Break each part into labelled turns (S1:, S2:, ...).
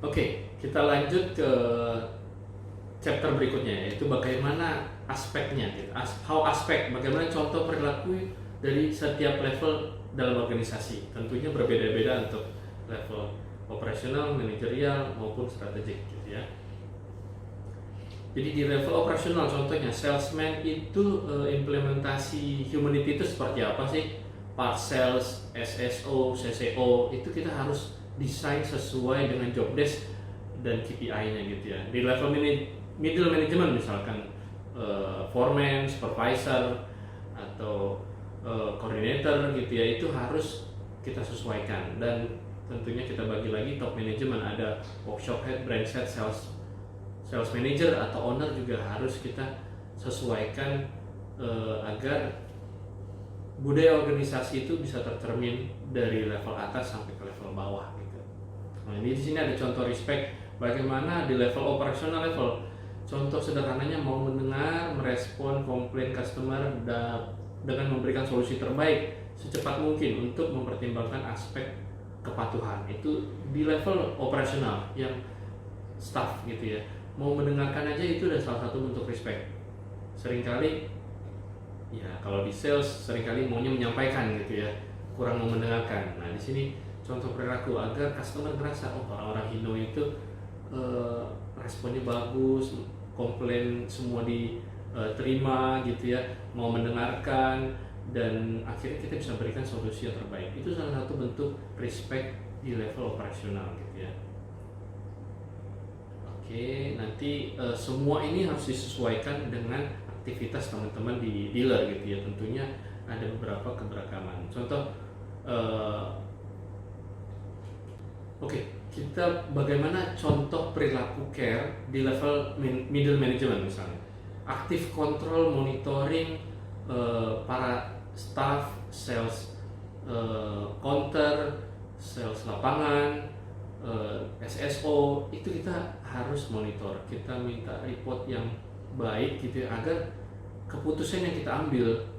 S1: Oke, kita lanjut ke chapter berikutnya, yaitu bagaimana aspeknya, gitu. How aspek, bagaimana contoh perilaku dari setiap level dalam organisasi. Tentunya berbeda-beda untuk level operasional, manajerial maupun strategik, gitu ya. Jadi di level operasional, contohnya salesman itu implementasi humanity itu seperti apa sih? Part sales, SSO, CCO itu kita harus desain sesuai dengan job desk dan KPI-nya gitu ya. Di level middle management misalkan foreman, supervisor atau coordinator gitu ya, itu harus kita sesuaikan. Dan tentunya kita bagi lagi top management, ada workshop head, branch head, sales manager atau owner juga harus kita sesuaikan agar budaya organisasi itu bisa tercermin dari level atas sampai ke level bawah gitu. Nah, ini di sini ada contoh respect bagaimana di level operasional level. Contoh sederhananya mau mendengar, merespon komplain customer dengan memberikan solusi terbaik secepat mungkin untuk mempertimbangkan aspek kepatuhan. Itu di level operasional yang staff gitu ya. Mau mendengarkan aja itu udah salah satu bentuk respect. Seringkali ya kalau di sales seringkali maunya menyampaikan gitu ya, kurang mau mendengarkan. Nah di sini contoh perilaku agar customer ngerasa orang-orang Hino itu responnya bagus, komplain semua diterima gitu ya, mau mendengarkan, dan akhirnya kita bisa berikan solusi yang terbaik. Itu salah satu bentuk respect di level operasional gitu ya. Oke, nanti semua ini harus disesuaikan dengan aktivitas teman-teman di dealer gitu ya. Tentunya ada beberapa keberagaman. Contoh, kita bagaimana contoh perilaku care di level middle management misalnya. Aktif kontrol, monitoring para staff, sales counter, sales lapangan, SSO, itu kita harus monitor. Kita minta report yang baik gitu ya, agar keputusan yang kita ambil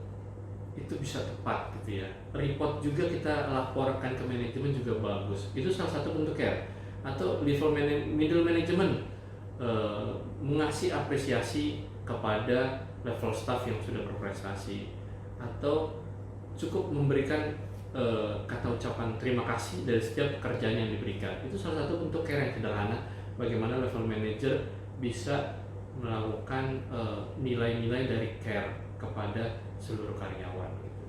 S1: itu bisa tepat gitu ya. Report juga kita laporkan ke manajemen juga bagus. Itu salah satu bentuk care. Atau level middle management mengasih apresiasi kepada level staff yang sudah berprestasi, atau cukup memberikan kata ucapan terima kasih dari setiap pekerjaan yang diberikan. Itu salah satu bentuk care yang sederhana bagaimana level manager bisa melakukan nilai-nilai dari care kepada seluruh karyawan gitu.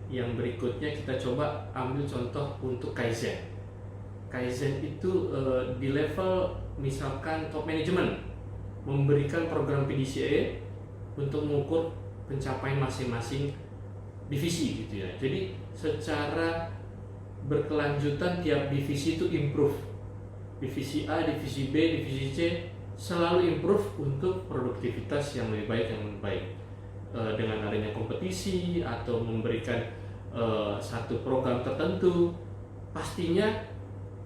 S1: Yang berikutnya kita coba ambil contoh untuk Kaizen. Kaizen itu di level misalkan top management memberikan program PDCA untuk mengukur pencapaian masing-masing divisi gitu ya. Jadi secara berkelanjutan tiap divisi itu improve. Divisi A, divisi B, divisi C selalu improve untuk produktivitas yang lebih baik. Dengan adanya kompetisi atau memberikan satu program tertentu, pastinya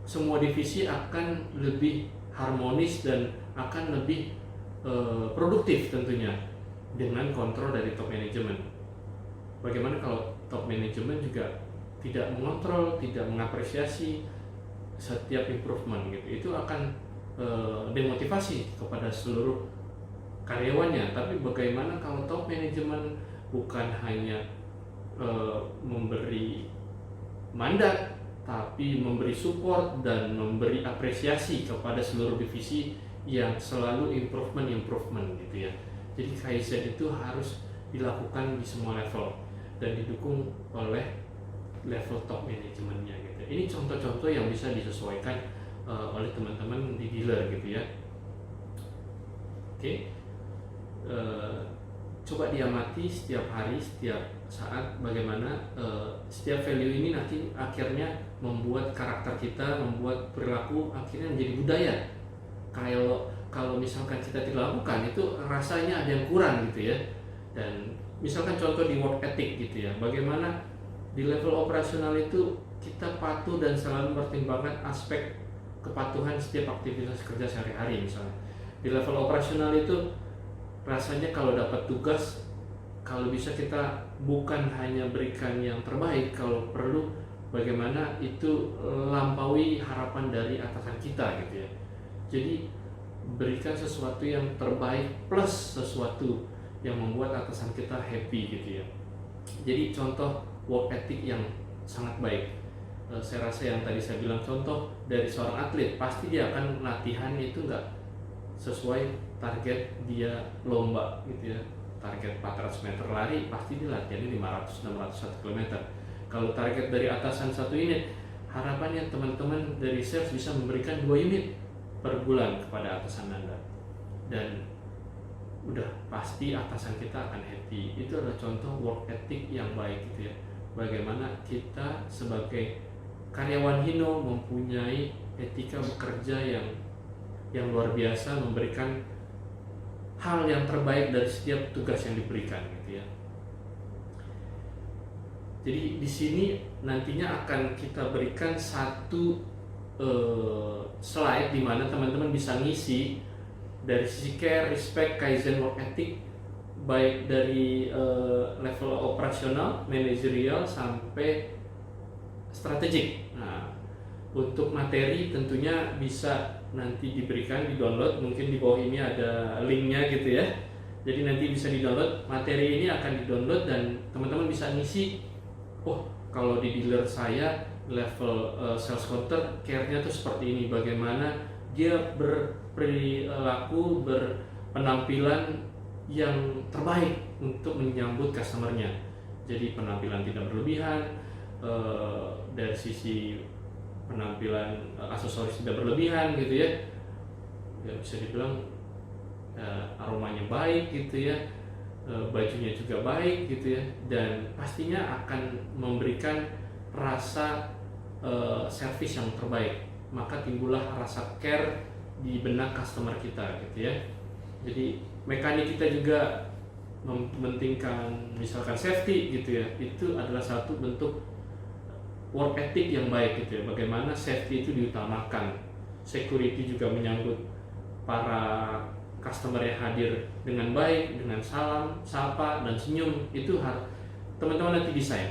S1: semua divisi akan lebih harmonis dan akan lebih produktif tentunya dengan kontrol dari top management. Bagaimana kalau top management juga tidak mengontrol, tidak mengapresiasi setiap improvement gitu, itu akan demotivasi kepada seluruh karyawannya. Tapi bagaimana kalau top management bukan hanya memberi mandat, tapi memberi support dan memberi apresiasi kepada seluruh divisi yang selalu improvement gitu ya. Jadi Kaizen itu harus dilakukan di semua level dan didukung oleh level top manajemennya gitu. Ini contoh-contoh yang bisa disesuaikan oleh teman-teman di dealer gitu ya. Oke. Coba diamati setiap hari, setiap saat bagaimana setiap value ini nanti akhirnya membuat karakter kita, membuat perilaku akhirnya menjadi budaya. Kalau misalkan kita tidak lakukan, itu rasanya ada yang kurang gitu ya. Dan misalkan contoh di work ethic gitu ya, bagaimana di level operasional itu kita patuh dan selalu mempertimbangkan aspek kepatuhan setiap aktivitas kerja sehari-hari. Misalnya di level operasional itu rasanya kalau dapat tugas, kalau bisa kita bukan hanya berikan yang terbaik, kalau perlu bagaimana itu lampaui harapan dari atasan kita gitu ya. Jadi berikan sesuatu yang terbaik plus sesuatu yang membuat atasan kita happy gitu ya. Jadi contoh work ethic yang sangat baik, saya rasa yang tadi saya bilang, contoh dari seorang atlet, pasti dia akan latihan itu nggak sesuai target dia lomba gitu ya. Target 400 meter lari pasti dia latihannya 500, 600, 1 km. Kalau target dari atasan 1 unit, harapannya teman-teman dari sales bisa memberikan 2 unit per bulan kepada atasan Anda, dan udah pasti atasan kita akan happy. Itu adalah contoh work ethic yang baik gitu ya. Bagaimana kita sebagai karyawan Hino mempunyai etika bekerja yang luar biasa, memberikan hal yang terbaik dari setiap tugas yang diberikan gitu ya. Jadi di sini nantinya akan kita berikan satu slide di mana teman-teman bisa ngisi dari sisi care, respect, kaizen, work ethic, baik dari level operasional, manajerial sampai strategik. Nah, untuk materi tentunya bisa nanti diberikan, di-download, mungkin di bawah ini ada linknya gitu ya. Jadi nanti bisa di-download, materi ini akan di-download dan teman-teman bisa ngisi, oh kalau di dealer saya level sales counter care-nya tuh seperti ini, bagaimana dia berperilaku, berpenampilan yang terbaik untuk menyambut customer-nya. Jadi penampilan tidak berlebihan, dari sisi penampilan aksesoris tidak berlebihan gitu ya. Ya bisa dibilang aromanya baik gitu ya, bajunya juga baik gitu ya, dan pastinya akan memberikan rasa servis yang terbaik. Maka timbullah rasa care di benak customer kita gitu ya. Jadi mekanik kita juga mementingkan misalkan safety gitu ya. Itu adalah satu bentuk work ethic yang baik gitu ya. Bagaimana safety itu diutamakan. Security juga menyangkut para customer yang hadir dengan baik, dengan salam, sapa, dan senyum. Itu harus teman-teman nanti bisa ya.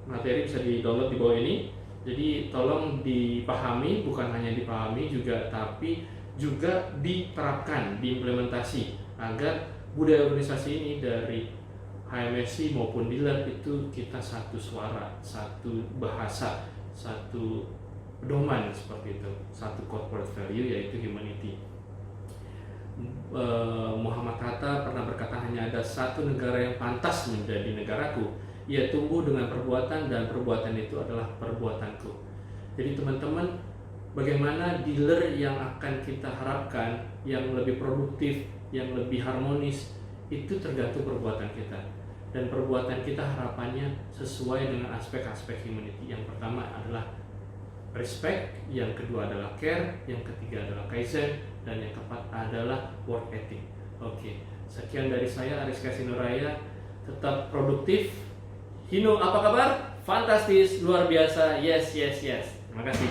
S1: Materi bisa di-download di bawah ini. Jadi tolong dipahami, bukan hanya dipahami juga, tapi juga diterapkan, diimplementasi agar budaya organisasi ini dari HMSC maupun dealer itu kita satu suara, satu bahasa, satu pedoman seperti itu, satu corporate value yaitu humanity. Muhammad Hatta pernah berkata, hanya ada satu negara yang pantas menjadi negaraku, ia tumbuh dengan perbuatan dan perbuatan itu adalah perbuatanku. Jadi teman-teman, bagaimana dealer yang akan kita harapkan yang lebih produktif, yang lebih harmonis, itu tergantung perbuatan kita. Dan perbuatan kita harapannya sesuai dengan aspek-aspek humanity. Yang pertama adalah respect, yang kedua adalah care, yang ketiga adalah kaizen, dan yang keempat adalah work ethic. Oke, sekian dari saya, Aris Kasinuraya. Tetap produktif. Hino, apa kabar? Fantastis, luar biasa. Yes, yes, yes. Terima kasih.